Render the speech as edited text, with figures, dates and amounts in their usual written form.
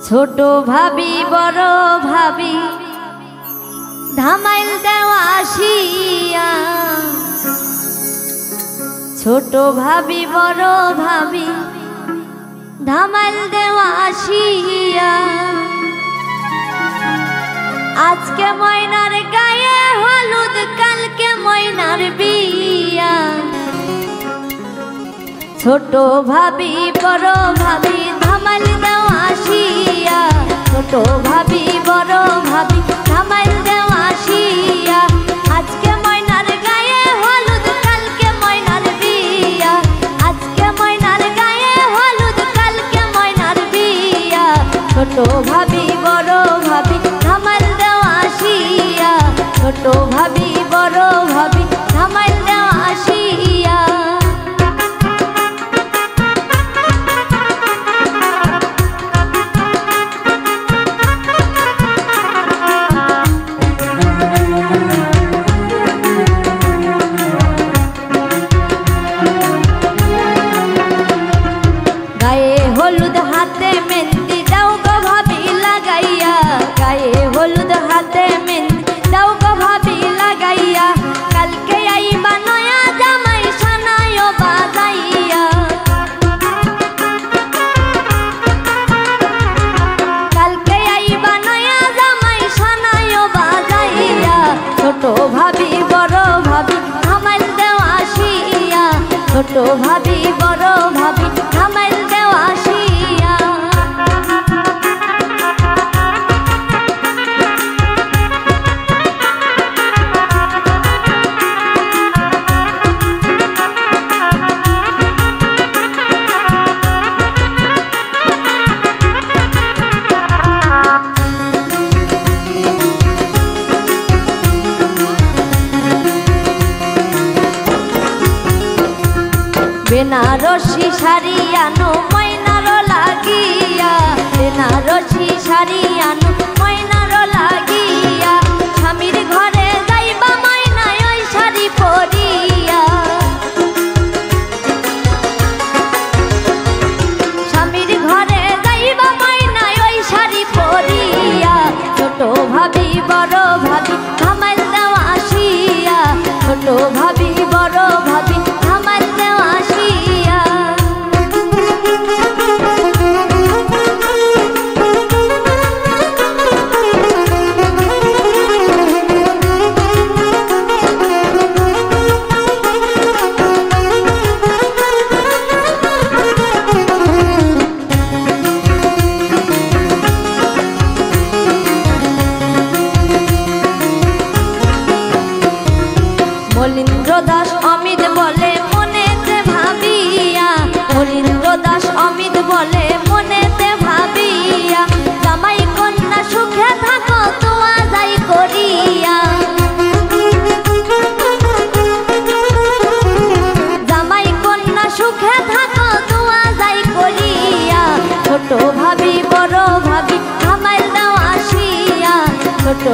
ছোট ভাবি বড় ভাবি ধামাইল দেওয়া আসিয়া, ছোট ভাবি বড় ভাবি ধামাইল দেওয়া আসিয়া। আজকে ময়নার গায়ে হলুদ, কালকে ময়নার বিয়া। ছোট ভাবি বড় ভাবি ধামাইল দেওয়া আসিয়া, ছোট ভাবি বড় ভাবি ধামাইল দেওয়া আসিয়া। আজকে ময়নার গায়ে হলুদ, কালকে ময়নার বিয়া। আজকে ময়নার গায়ে হলুদ, কালকে ময়নার বিয়া। ছোট ভাবি বড় ভাবি ধামাইল দেওয়া আসিয়া, ছোট ভাবি বড় ভাবি ধামাইল দেওয়া আসিয়া। গায়ে হলুদ হাতে মেহেন্দি দাও গো ভাবি লাগাইয়া, গায়ে হলুদ হাতে মেহেন্দি দাও গো ভাবি লাগাইয়া। কালকে আইবা নয়া জামাই সানায়ও বাজাইয়া, কালকে আইবা নয়া জামাই সানায়ও বাজাইয়া। ছোট ভাবি বড় ভাবি ধামাইল দেওয়া আসিয়া, ছোট ভাবি বড় ভাবি ধামাইল দেওয়া আসিয়া। বেনারসি শাড়ি আনো ময়নারও লাগিয়া, বেনারসি শাড়ি আনো ময়নারও লাগিয়া। স্বামীর ঘরে যাইবা ময়না ওই শাড়ি পরিয়া, স্বামীর ঘরে যাইবা ময়না ওই শাড়ি পরিয়া। ছোট ভাবি বড় ভাবি ধামাইল দেওয়া আসিয়া, ছোট ভাবি বড় ভাবি ধামাইল দেওয়া আসিয়া। মলিন্দ্র দাস অমিত বলে মনেতে ভাবিয়া, মলিন্দ্র দাস অমিত বলে মনেতে ভাবিয়া। জামাই কন্যা সুখে থাকো তোয়া যাই করিয়া, জামাই কন্যা সুখে থাকো তোয়া যাই করিয়া। ছোট ভাবি বড় ভাবি ধামাইল দেওয়া আসিয়া, ছোট